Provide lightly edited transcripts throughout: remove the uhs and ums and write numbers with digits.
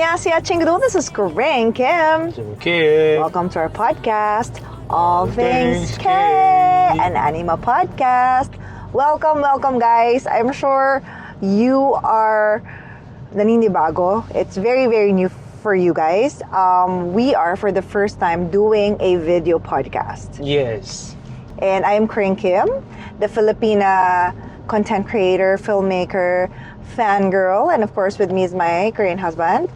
Annyeonghaseyo, 친구들. This is Kring Kim. 𝗖cie Welcome to our podcast, All Things Things K, K. an anime podcast. Welcome, guys. I'm sure you are naninibago. It's very, very new for you guys. We are, for the first time, doing a video podcast. Yes. And I'm Kring Kim, the Filipina content creator, filmmaker, fangirl, and of course with me is my Korean husband.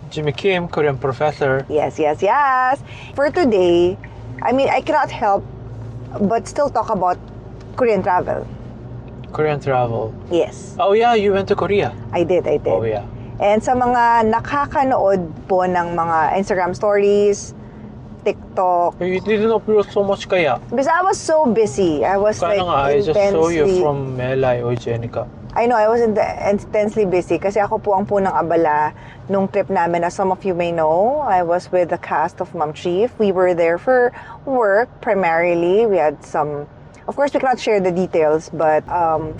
Jimmy Kim, Korean professor. Yes. For today, I cannot help but still talk about Korean travel. Korean travel. Yes, Oh yeah, you went to Korea. I did. Oh yeah. And sa mga nakakanood po ng mga Instagram stories, TikTok, You didn't upload so much kaya. because I was so busy. I was Kaya nga, I just saw you intensely... from Melay or Jenica. I know, I was intensely busy kasi ako po ang punang abala nung trip namin. As some of you may know, I was with the cast of Ma'am Chief. We were there for work primarily. We had some... Of course, we cannot share the details, but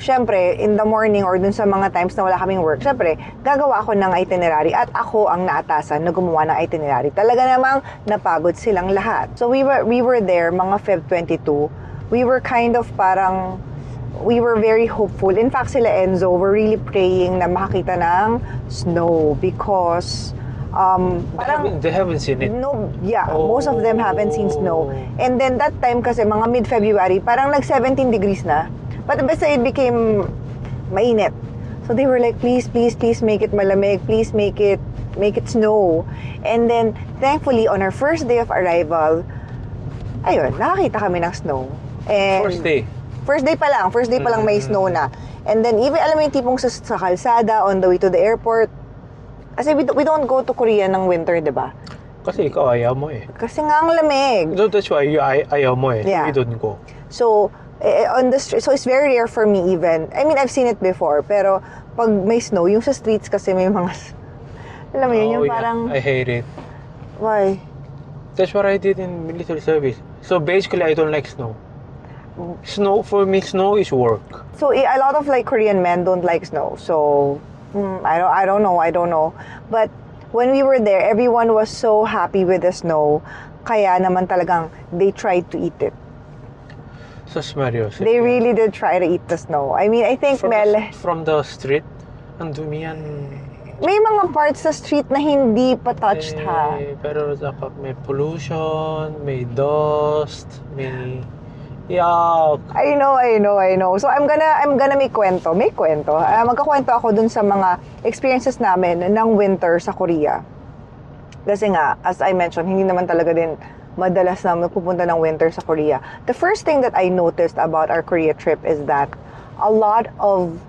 syempre, in the morning or dun sa mga times na wala kaming work, syempre, gagawa ako ng itinerary at ako ang naatasan na gumawa ng itinerary. Talaga namang napagod silang lahat. So we were there, mga Feb 22. We were kind of parang... We were very hopeful. In fact, sila Enzo were really praying na makakita ng snow because They haven't seen it. no, yeah, most of them haven't seen snow. And then that time kasi mga mid-February, parang nag-17 degrees na. But basta it became mainit. So they were like, please make it malamig. Please make it snow. And then thankfully on our first day of arrival, ayun, nakakita kami ng snow. And First day pa lang may snow na. And then even alam mo yung tipong sa kalsada on the way to the airport. Kasi we don't go to Korea ng winter, di ba? Kasi ikaw ayaw mo eh. Kasi nga ang lamig. So that's why ayaw mo eh. Yeah. You don't go. So on the street, so it's very rare for me even. I've seen it before, pero pag may snow, yung sa streets kasi may mga alam mo yun, yung yeah. parang I hate it. why? That's what I did in military service. So basically, I don't like snow. Snow, for me, snow is work. So a lot of like Korean men don't like snow. So I don't know. But when we were there, everyone was so happy with the snow. Kaya naman talagang they tried to eat it. So Mario. They really did try to eat the snow. I think From the street, ang dumi yan. may mga parts sa street na hindi pa touched ha. Pero dapat may pollution, may dust, may yuck. I know. So I'm gonna may kwento. Magkakwento ako dun sa mga experiences namin ng winter sa Korea. Kasi nga, as I mentioned, hindi naman talaga din madalas na pupunta ng winter sa Korea. The first thing that I noticed about our Korea trip is that a lot of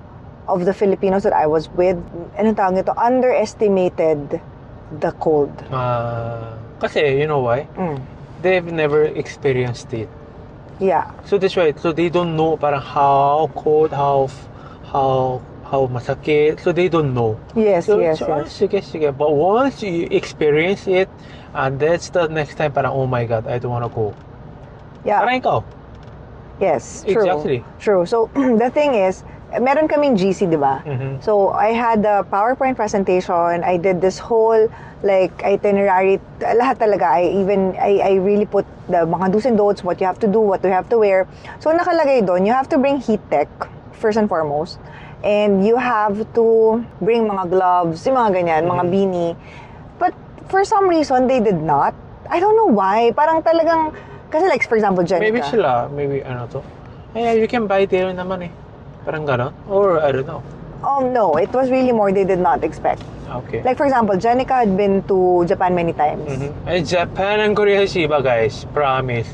the Filipinos that I was with, underestimated the cold. Kasi, you know why? They've never experienced it. Yeah. So that's why. So they don't know parang how cold, how masakit. So they don't know. Yes. Sige. But once you experience it, and that's the next time parang, oh my God, I don't wanna go. Yeah. Parang ikaw. Yes, true. Exactly. True. So the thing is, meron kaming GC, di ba? Mm-hmm. So I had a PowerPoint presentation. I did this whole like itinerary, lahat talaga. I really put the mga do's and don'ts, what you have to do, what you have to wear. So nakalagay doon, you have to bring heat tech first and foremost. And you have to bring mga gloves, yung mga ganyan, mga beanie. But for some reason, they did not. I don't know why. Parang talagang, kasi like for example, Jenica. Maybe ano to? You can buy there naman eh. Parang gano'n? Or I don't know. No, it was really more they did not expect. Okay. Like for example, Jenica had been to Japan many times. Japan and Korea is iba, guys. Promise.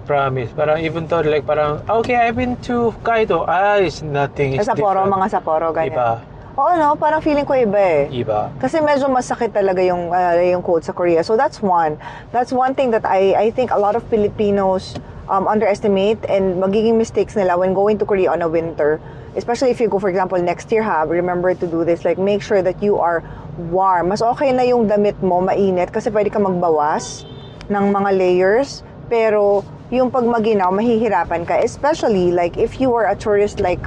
Parang even though like parang, okay, I've been to Hokkaido. It's nothing. It's Sapporo, different. mga Sapporo, ganyan. Iba. Oo, no? Parang feeling ko iba eh. Iba. Kasi medyo masakit talaga yung cold sa Korea. So that's one. That's one thing that I think a lot of Filipinos underestimate and magiging mistakes nila when going to Korea on a winter. Especially if you go, for example, next year remember to do this. Like, make sure that you are warm. Mas okay na yung damit mo, mainit, kasi pwede ka magbawas ng mga layers. Pero, yung pag maginaw, mahihirapan ka. Especially, like, if you are a tourist like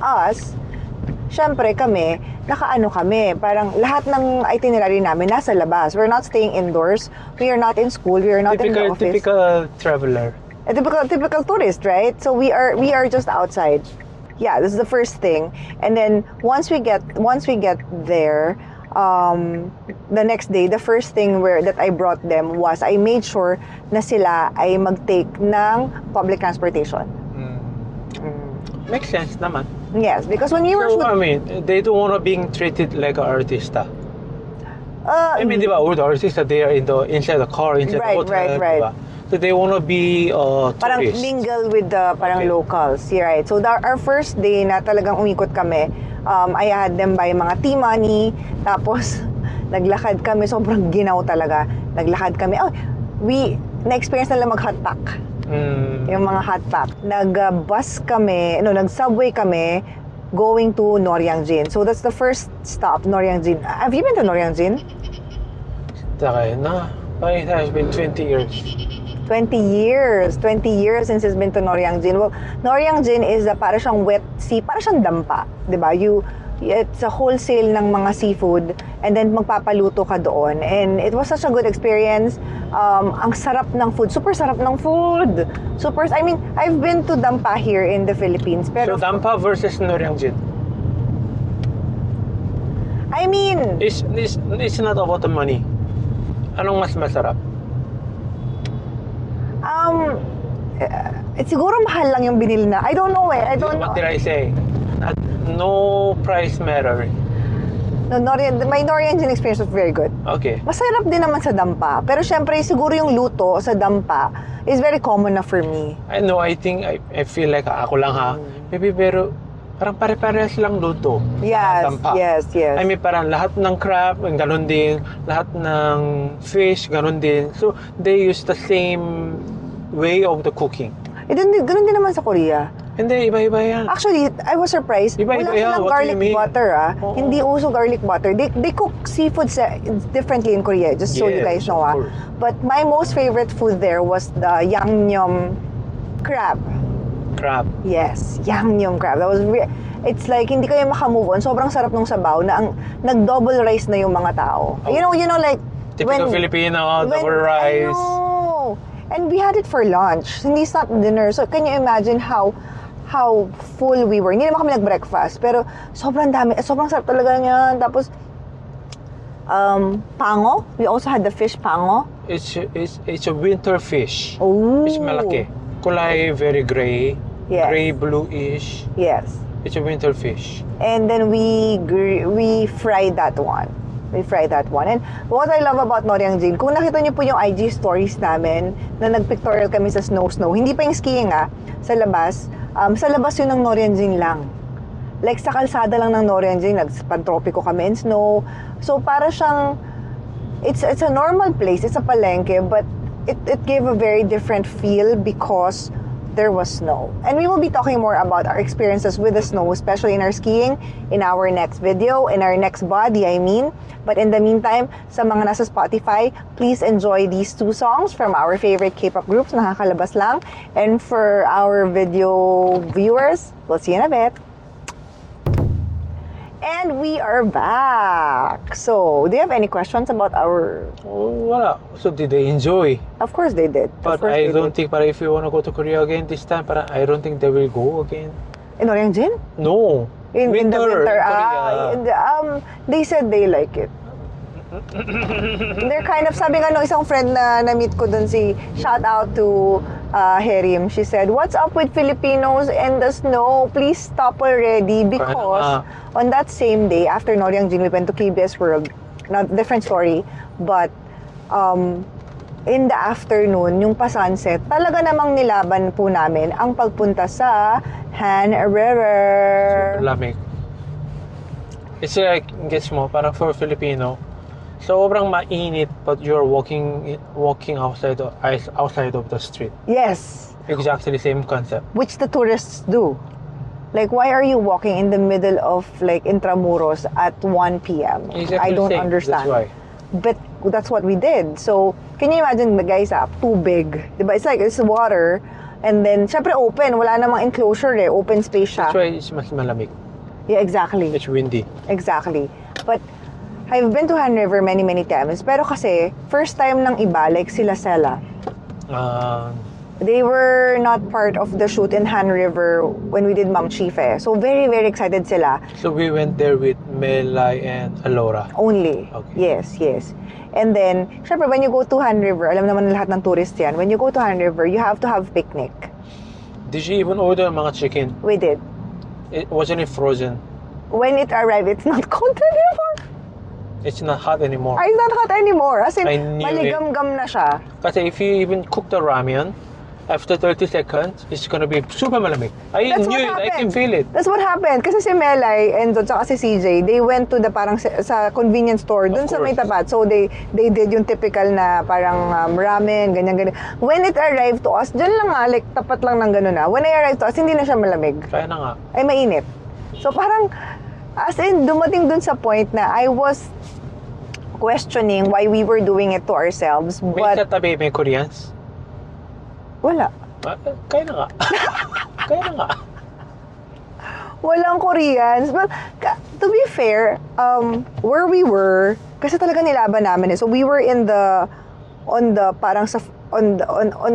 us, syempre kami, nakaano kami, parang lahat ng itinerary namin nasa labas. We're not staying indoors. We are not in school. We are not in the office. Typical traveler. A typical tourist, right? So we are just outside. Yeah, this is the first thing. And then once we get there, the next day, the first thing that I brought them was I made sure na sila ay mag-take ng public transportation. Makes sense naman. Yes, because when you were I mean, they don't want to being treated like an artista. I mean, diba, all the artists they are inside the car, inside the hotel, right. Diba? So they want to be parang tourists. mingle with the locals. Yeah, right. So our first day na talagang umikot kami, I had them buy mga tea money, tapos naglakad kami, sobrang ginaw talaga. Naglakad kami. Na-experience nila mag-hot pack. Yung mga hot pack. Nag-bus kami, nag-subway kami going to Noryangjin. So that's the first stop, Noryangjin. Have you been to Noryangjin? It has been 20 years. 20 years since it's been to Noryangjin. Well, Noryangjin is para siyang wet sea, para siyang dampa, 'di ba? It's a wholesale ng mga seafood and then magpapaluto ka doon. And it was such a good experience. Ang sarap ng food, super sarap ng food. I mean, I've been to dampa here in the Philippines, pero So dampa versus Noryangjin. I mean, it's not about the money. Anong mas masarap? siguro mahal lang yung binili na. I don't know eh. I don't know. What did I say? No price matter. No, my Noryangjin experience was very good. Okay. Masarap din naman sa dampa. Pero syempre, siguro yung luto sa dampa is very common na for me. I know, I think, I feel like ako lang ha. Maybe pero parang pare-parehas lang luto. Yes, dampa. yes. I mean, parang lahat ng crab, ganun din. Lahat ng fish, ganun din. So, they use the same way of the cooking. Ganun din naman sa Korea. Hindi, iba-iba yan. Actually, I was surprised. Iba-iba Wala yan. silang What do you garlic mean? butter Oo. Hindi uso garlic butter. They cook seafood differently in Korea, just so you guys know. of course. But my most favorite food there was the yangnyeom crab. Crab. Yes, yangnyeom crab. That was it's like hindi kayo makamove on. Sobrang sarap ng sabaw na nag-double rice na yung mga tao. Oh. You know like Typical Filipino, double rice. I know. And we had it for lunch. Hindi sa dinner. So can you imagine how full we were? Hindi naman kami nag-breakfast, pero sobrang dami. Sobrang sarap talaga niyan. Tapos pango. We also had the fish pango. It's a winter fish. Oh. It's malaki. Kulay very gray. Yes. Gray bluish. Yes. It's a winter fish. And then we fried that one. We fried that one. And what I love about Noryangjin, kung nakita niyo po yung IG stories namin na nag-pictorial kami sa snow, hindi pa yung skiing sa labas yun ng Noryangjin lang. Like sa kalsada lang ng Noryangjin, nagpantropiko kami in snow. So para siyang, it's a normal place, it's a palengke, but it gave a very different feel because there was snow. And we will be talking more about our experiences with the snow, especially in our skiing, in our next video, in our next body, I mean. But in the meantime, sa mga nasa Spotify, please enjoy these two songs from our favorite K-pop groups, nakakalabas lang. And for our video viewers, we'll see you in a bit. And we are back. So, do you have any questions about our... Wala. So, did they enjoy? Of course they did. But I don't think, if you want to go to Korea again this time, I don't think they will go again. In Noryangjin? No. In the winter. In Korea. They said they like it. They're kind of, sabi nga nung isang friend na na-meet ko dun, shout out to Herim. She said, what's up with Filipinos and the snow? Please stop already. Because on that same day, after Noryangjin, we went to KBS World. Not different story. But in the afternoon, yung pa-sunset, talaga namang nilaban po namin ang pagpunta sa Han River. Super lamig. It's like, gets mo, parang for Filipino, sobrang mainit, but you're walking outside of the street. Yes. Exactly the same concept. Which the tourists do. Like, why are you walking in the middle of, like, Intramuros at 1 p.m.? Exactly I don't the same. understand. That's why. But that's what we did. So, can you imagine the guys tubig? Diba? It's like, it's water. And then, syempre open. Wala namang enclosure Open space siya. That's why it's mas malamig. Yeah, exactly. It's windy. Exactly. But I've been to Han River many, many times. Pero kasi, first time ng iba, like sila Sela, they were not part of the shoot in Han River when we did 𝗵𝗁𝗃. So very, very excited sila. So we went there with Melay and Alora. Only. Okay. Yes, yes. And then, syempre, when you go to Han River, alam naman lahat ng tourist yan, when you go to Han River, you have to have picnic. Did you even order mga chicken? We did. It wasn't it frozen? When it arrived, it's not cold anymore. It's not hot anymore. It's not hot anymore. As in, I knew maligam-gam na siya. Kasi if you even cook the ramen, after 30 seconds, it's gonna be super malamig. I That's knew what it. happened. I can feel it. That's what happened. Kasi si Melay and tsaka si CJ, they went to the parang sa convenience store dun sa may tapat. So they did yung typical na parang ramen, ganyan. When it arrived to us, dyan lang nga, like tapat lang ng gano'n na. When it arrived to us, hindi na siya malamig. Kaya na nga. Ay mainit. So parang, as in, dumating dun sa point na I was questioning why we were doing it to ourselves. May But katabi, may Koreans? wala. Kaya na nga. Kaya na nga. Walang Koreans. But to be fair, where we were, kasi talaga nilaban namin eh. So we were on the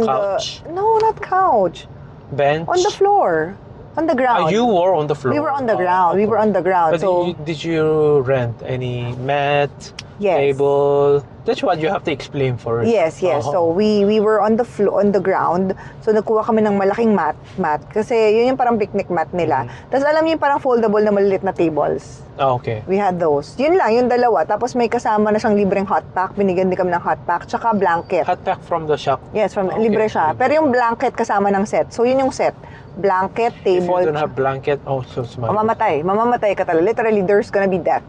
Couch? No, not couch. Bench? On the floor. On the ground. You were on the floor? We were on the ground. We were on the ground. But So did you rent any mat, Yes. table? That's what you have to explain first. yes. So we were on the floor, on the ground. So nakuha kami ng malaking mat kasi yun yung parang picnic mat nila. Tapos alam niyo yung parang foldable na maliliit na tables. Okay. We had those. Yun lang, yung dalawa. Tapos may kasama na siyang libreng hot pack. Binigyan din kami ng hot pack. Tsaka blanket. Hot pack from the shop? Yes, Okay. libre siya. Pero yung blanket kasama ng set. So yun yung set. Blanket, If table. you don't have blanket, so smart. Mamamatay ka talaga. Literally, there's gonna be death.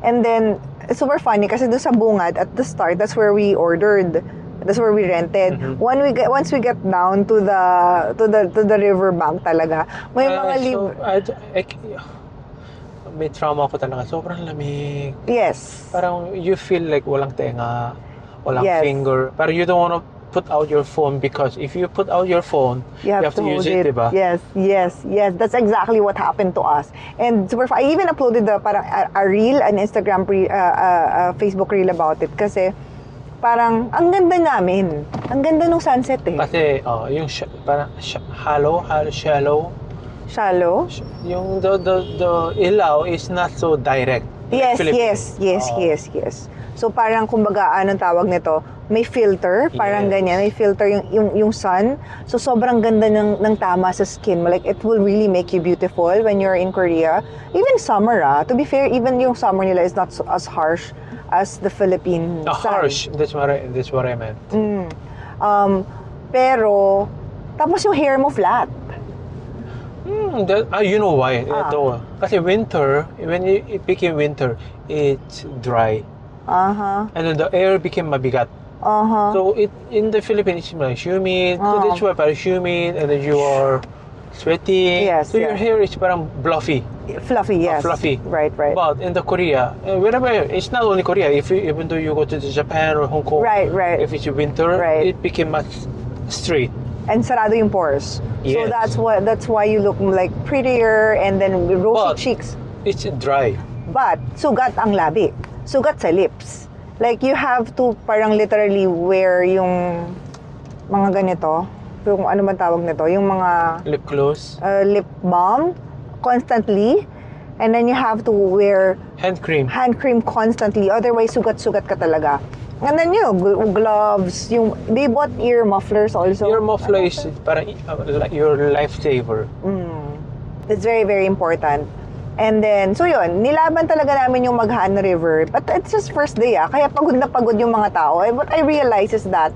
And then, it's super funny kasi doon sa bungad, at the start, that's where we ordered. That's where we rented. Once we get down to the riverbank talaga, may mga may trauma ako talaga. Sobrang lamig. Yes. Parang you feel like walang tenga, walang Yes. finger. Pero you don't want to put out your phone because if you put out your phone, you have to use it, diba? Yes. That's exactly what happened to us. And super I even uploaded a reel, an Instagram Facebook reel about it kasi parang ang ganda namin. Ang ganda ng sunset eh. Kasi yung parang shallow. Shallow? Yung the ilaw is not so direct. Yes. So parang kumbaga anong tawag nito, may filter, parang Yes. ganyan, may filter yung sun. So sobrang ganda ng tama sa skin mo. Like it will really make you beautiful when you're in Korea. Even summer to be fair, even yung summer nila is not as harsh as the Philippine sun. Harsh. That's what I meant. Pero tapos yung hair mo flat. You know why? Ito. Kasi winter, when it became winter, it's dry. And then the air became mabigat. So in the Philippines, it's like humid. So that's why parang humid, and then you are sweating. Yes, so your hair is parang fluffy. Fluffy, yes. Fluffy. Right. But in the Korea, wherever, it's not only Korea. Even though you go to Japan or Hong Kong, Right. if it's winter, it became much straight. And sarado yung pores. So Yes. that's why you look like prettier and then rosy cheeks. It's dry. But sugat ang labi. Sugat sa lips. Like you have to parang literally wear yung mga ganito. Yung ano man tawag nito, yung mga Lip gloss. lip balm constantly. And then you have to wear Hand cream. constantly. Otherwise, sugat-sugat ka talaga. And then gloves, they bought ear mufflers also. Your muffler is parang like your lifesaver. It's very, very important. And then, so yun, nilaban talaga namin yung Maghan River. But it's just first day kaya pagod na pagod yung mga tao. And what I realized is that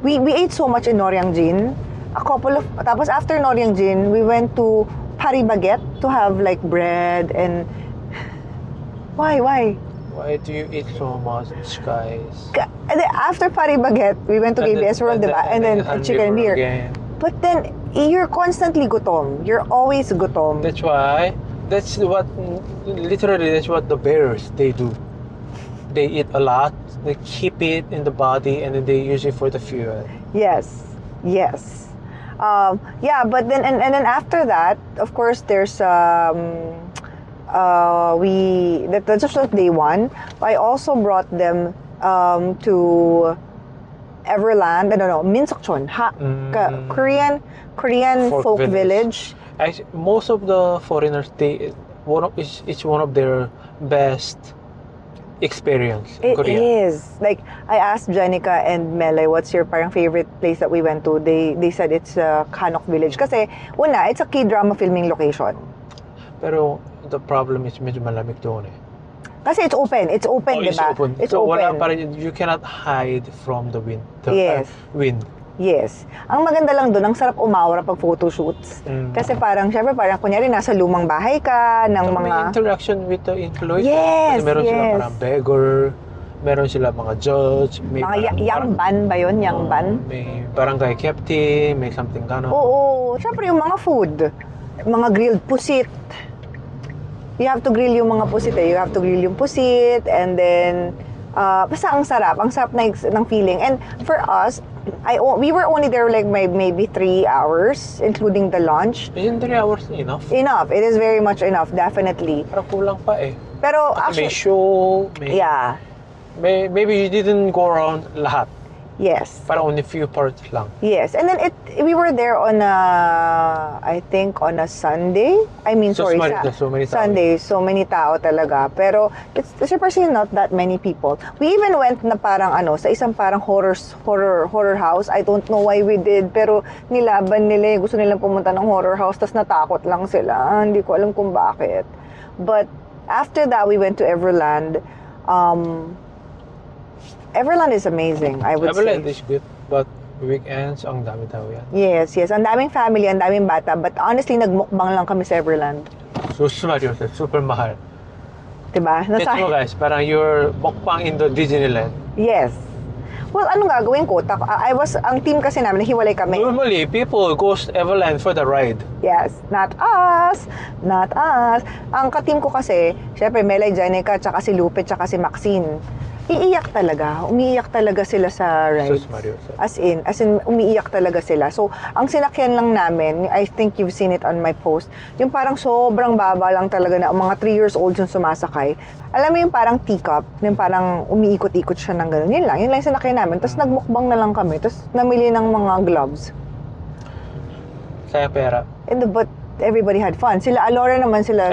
we ate so much in Noryangjin. Tapos after Noryangjin, we went to 𝗵𝗶𝗶𝗵𝗂𝗋 to have like bread and... Why? Why do you eat so much, guys? And then after 𝗵𝗶𝗶𝗵𝗂𝗋, we went to KBS World, diba? And then chicken and beer. Again. But then, you're constantly gutom. You're always gutom. That's why, that's what the bears, they do. They eat a lot, they keep it in the body, and then they use it for the fuel. Yes. Yeah, but then and then after that, of course, there's that's just day one. I also brought them to Everland. No, Minsokchon, Korean folk village. Actually, most of the foreigners, it's one of their best experience in Korea. It is. Like, I asked Janica and Mele, what's your parang favorite place that we went to? They said it's Hanok Village. Kasi, una, it's a K-drama filming location. Pero, the problem is medyo malamig doon eh. Kasi it's open, it's diba? Open. It's so, open. Wala pa rin, you cannot hide from the wind. Wind. Yes. Ang maganda lang doon, ang sarap umawra pag photoshoots. Kasi syempre kunyari nasa lumang bahay ka, ng so, mga... May interaction with the employees. Yes, kasi meron sila parang beggar, meron sila mga judge, may mga yangban ba yun? Yangban? May barangay captain, may something gano'n. Oo. Syempre yung mga food, mga grilled pusit. You have to grill yung mga pusit eh. You have to grill yung pusit and then... basta ang sarap ng feeling. And for us, we were only there like maybe 3 hours, including the lunch. Isn't 3 hours enough? Enough. It is very much enough, definitely. Parang kulang pa eh. Pero actually, actually, may show, yeah. Maybe you didn't go around lahat. Yes. Parang only few parts lang. Yes. And then we were there on I think on a Sunday. I mean, so sorry, so many Sunday. So many tao talaga. Pero it's surprisingly not that many people. We even went na parang sa isang parang horror house. I don't know why we did, pero nilaban nila. Gusto nilang pumunta ng horror house, tas natakot lang sila. Hindi ko alam kung bakit. But after that, we went to Everland. Everland is amazing, I would say. Everland is good, but weekends, ang dami tao yan. Yes. Ang daming family, ang daming bata. But honestly, nagmukbang lang kami sa Everland. Super mahal. Diba? Get mo guys, parang you're mukbang in the Disneyland. Yes. Well, anong gagawin ko? Ang team kasi namin, hiwalay kami. Normally, people go to Everland for the ride. Yes. Not us. Ang ka-team ko kasi, syempre, Melay, Janica, tsaka si Lupe, tsaka si Maxine. Umiiyak talaga sila sa rides. As in, umiiyak talaga sila. So, ang sinakyan lang namin, I think you've seen it on my post, yung parang sobrang baba lang talaga na mga 3 years old yung sumasakay. Alam mo yung parang teacup, yung parang umiikot-ikot siya ng gano'n. Yun lang yung sinakyan namin. Tapos nagmukbang na lang kami. Tapos namili ng mga gloves. Kaya pera. But everybody had fun. Sila Alora naman sila.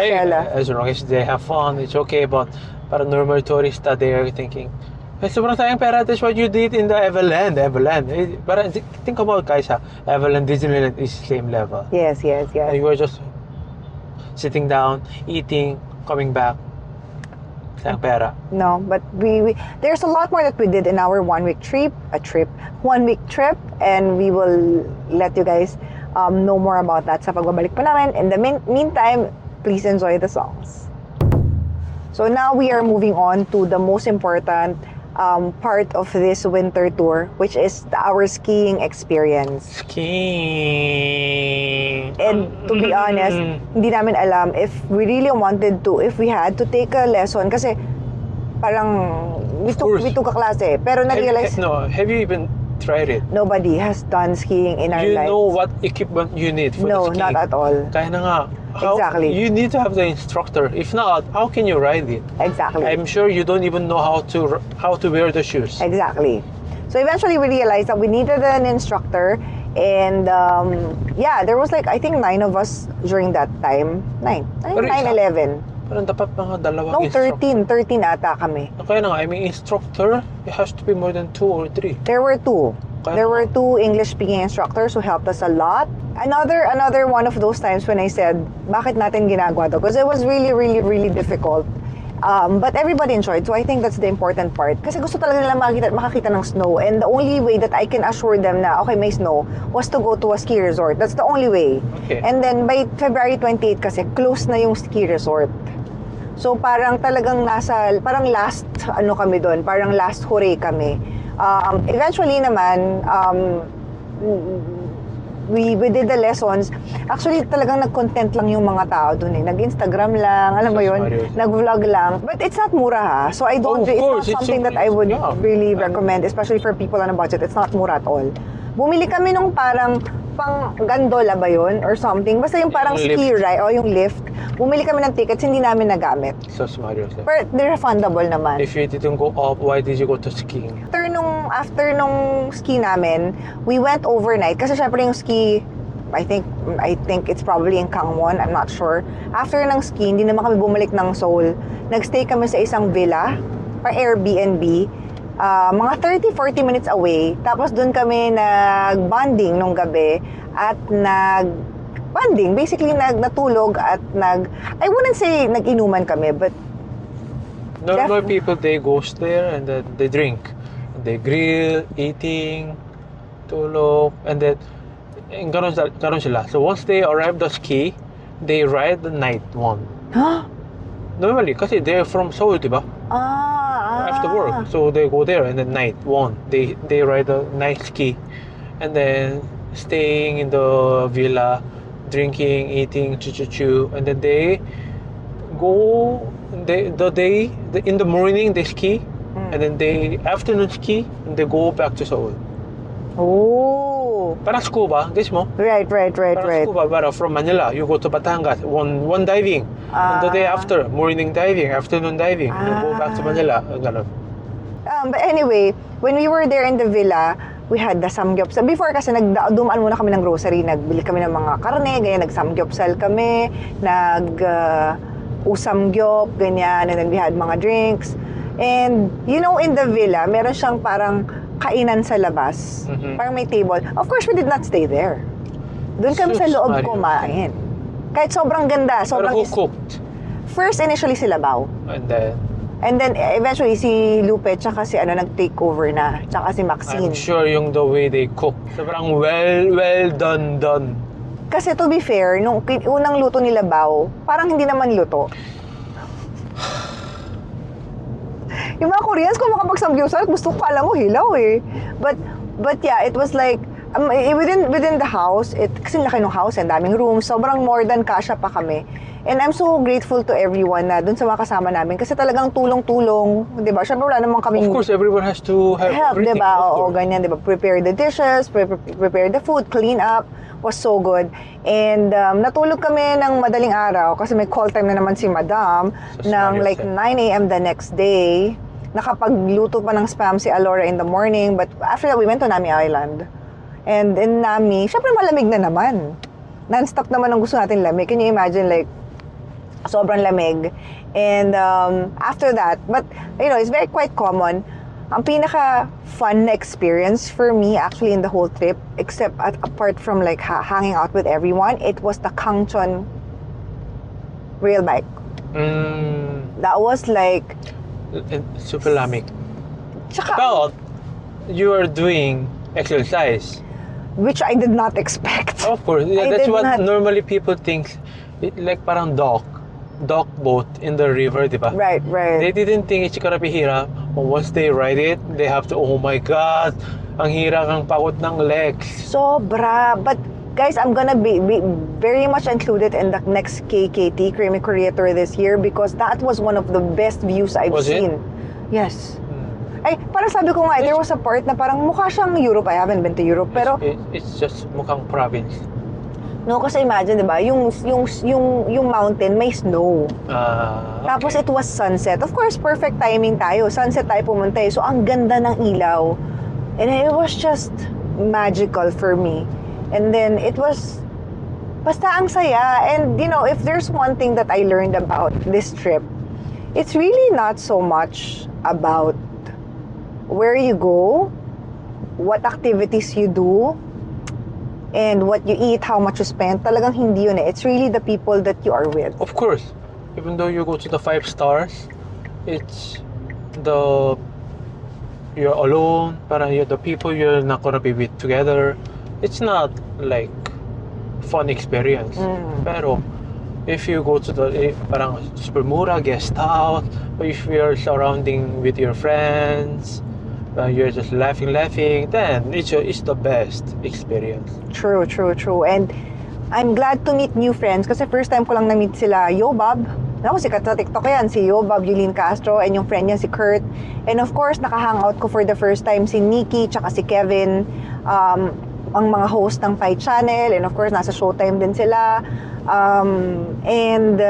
As long as they have fun, it's okay. But para normal tourista, they are thinking, sobrang sayang pera, that's what you did in the Everland. Para think about guys, Everland, Disneyland is same level. Yes. And you were just sitting down, eating, coming back. Sayang pera. No, but we there's a lot more that we did in our 1 week trip, and we will let you guys know more about that sa pagbabalik pa namin. In the meantime, please enjoy the songs. So now we are moving on to the most important part of this winter tour, which is our skiing experience. Skiing. And to be honest, hindi namin alam if we really wanted to, if we had to take a lesson, kasi parang we took a klase, pero na-realize... Have you even tried it? Nobody has done skiing in our lives. You know what equipment you need for the skiing? No, not at all. Kaya na nga. Exactly. You need to have the instructor. If not, how can you ride it? Exactly. I'm sure you don't even know how to wear the shoes. Exactly. So eventually we realized that we needed an instructor, and there was like I think 9 of us during that time. 11. Parang dapat mga dalawang No, 13 ata kami. Kaya na nga, I mean, instructor, it has to be more than 2 or 3. There were 2. There were 2 English-speaking instructors who helped us a lot. Another one of those times when I said, bakit natin ginagawa to? Because it was really, really, really difficult. But everybody enjoyed, so I think that's the important part. Kasi gusto talaga nila makakita ng snow. And the only way that I can assure them na, okay, may snow, was to go to a ski resort. That's the only way. Okay. And then by February 28 kasi, close na yung ski resort. So parang talagang parang last kami doon, parang last hooray kami. Eventually naman, we did the lessons. Actually, talagang nag-content lang yung mga tao doon eh. Nag-Instagram lang, alam mo yun, nag-vlog lang. But it's not mura ha. So it's not something that I would really recommend, especially for people on a budget. It's not mura at all. Bumili kami nung parang pang gondola ba yun or something. Basta yung parang Yung ski lift. ride o yung lift. Bumili kami ng tickets, hindi namin nagamit. So smart yourself. But they're refundable naman. If you didn't go up, why did you go to skiing? After nung ski namin, we went overnight. Kasi syempre yung ski, I think it's probably in Gangwon. I'm not sure. After ng ski, hindi naman kami bumalik ng Seoul. Nagstay kami sa isang villa or Airbnb. Mga 30-40 minutes away. Tapos doon kami nag-bonding nung gabi at nag-bonding. Basically, natulog at I wouldn't say nag-inuman kami, but Normal people, they go there and then they drink. They grill, eating, tulog, and then karon sila. So once they arrive the ski, they ride the night one. Huh? Normally, kasi they're from Seoul, diba? After work, so they go there and then night one. They ride the night ski, and then staying in the villa, drinking, eating, chu, and then they go. In the morning they ski, and then they afternoon ski, and they go back to Seoul. Oh. Parang scuba, guess mo? Right. Parang scuba, but from Manila, you go to Batangas, one diving. And the day after, morning diving, afternoon diving, you go back to Manila. Ganun. But anyway, when we were there in the villa, we had the samgyeopsal. Before kasi dumaan muna kami ng grocery, nagbili kami ng mga karne, ganyan, nag-samgyeopsal kami, usamgyop, ganyan, and then we had mga drinks. And, you know, in the villa, meron siyang parang kainan sa labas. Parang may table. Of course, we did not stay there. Doon kami sa loob kumain. Kahit sobrang ganda. Pero who cooked? First, initially si Labaw. And then eventually, si Lupe, tsaka si nag-take over na. Tsaka si Maxine. I'm sure yung the way they cook. Sobrang well done. Kasi to be fair, nung unang luto ni Labaw, parang hindi naman luto. Yung mga Koreans, kung makapag-samgyeopsal, gusto ko alam mo, hilaw eh. But yeah, it was like, within the house, kasi laki ng house, and daming rooms, sobrang more than kasya pa kami. And I'm so grateful to everyone na dun sa mga kasama namin kasi talagang tulong-tulong, 'di ba? Syempre wala namang kaming Of course, everyone has to help, 'di ba? Oo, ganyan, 'di ba? Prepare the dishes, prepare the food, clean up. Was so good. And natulog kami ng madaling araw kasi may call time na naman si Madam ng like 9 a.m. the next day. Nakapagluto pa ng spam si Alora in the morning. But after that, we went to Nami Island. And in Nami, syempre malamig na naman. Non-stop naman ang gusto natin lamig. Can you imagine like sobrang lamig. And after that, but you know, it's very quite common. Ang pinaka-fun na experience for me actually in the whole trip, apart from like hanging out with everyone, it was the Gangchon rail bike. That was like super lamig. But you are doing exercise, which I did not expect. Of course, yeah, that's what normally people think. Like parang dock boat in the river, diba? Right. They didn't think it's gonna be hirap. But once they ride it, they have to, oh my God, ang hirap, ang pagod ng legs. Sobra. But guys, I'm gonna be very much included in the next KKT, Creamy Korea Tour this year because that was one of the best views I've seen. Yes. Ay, parang sabi ko nga, there was a part na parang mukha siyang Europe. I haven't been to Europe, pero it's just mukhang province. No, kasi imagine, 'di ba? Yung mountain may snow. Tapos it was sunset. Of course, perfect timing tayo. Sunset tayo pumunta eh. So ang ganda ng ilaw. And it was just magical for me. And then it was basta ang saya. And you know, if there's one thing that I learned about this trip, it's really not so much about where you go, what activities you do, and what you eat, how much you spend. Talagang hindi yun eh. It's really the people that you are with. Of course. Even though you go to the 5 stars, it's you're alone, parang the people you're not gonna be with together. It's not like fun experience. Pero if you go to the parang super mura guest house, or if you're surrounding with your friends, you're just laughing, then it's the best experience. True. And I'm glad to meet new friends kasi first time ko lang na-meet sila Yobob. Ako, sikat sa TikTok yan. Si Yobob, Yulene Castro, and yung friend niya si Kurt. And of course, nakahangout ko for the first time si Nikki, tsaka si Kevin. ang mga host ng Fight Channel, and of course nasa Showtime din sila, and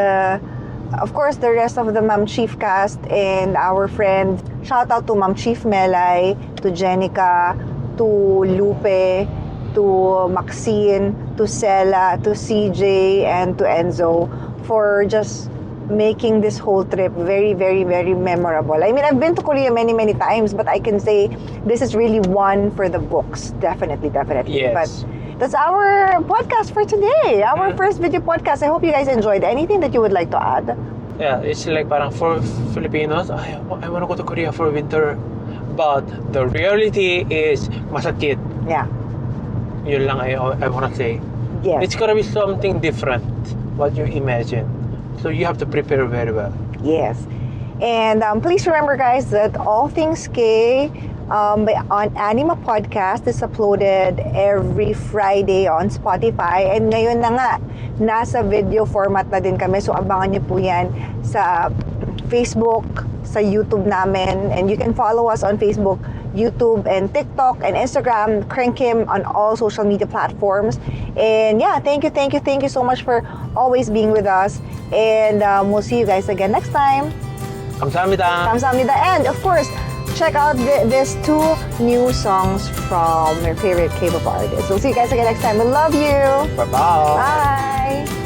of course the rest of the Ma'am Chief cast and our friends. Shout out to Ma'am Chief Melay, to Jenica, to Lupe, to Maxine, to Sela, to CJ, and to Enzo for just making this whole trip very, very, very memorable. I mean, I've been to Korea many, many times, but I can say this is really one for the books. Definitely, definitely. Yes. But that's our podcast for today. Our first video podcast. I hope you guys enjoyed. Anything that you would like to add? Yeah, it's like parang for Filipinos, I want to go to Korea for winter. But the reality is masakit. Yeah. Yun lang I want to say. Yes. It's gonna be something different what you imagine. So you have to prepare very well. Yes. And please remember, guys, that All Things K on Anima Podcast is uploaded every Friday on Spotify. And ngayon na nga, nasa video format na din kami. So abangan niyo po yan sa Facebook, sa YouTube namin. And you can follow us on Facebook, YouTube, and TikTok, and Instagram, Kring on all social media platforms. And yeah, thank you so much for always being with us. And we'll see you guys again next time. 감사합니다. 감사합니다. And of course, check out these 2 new songs from your favorite K-pop artists. We'll see you guys again next time. We love you. Bye-bye. Bye.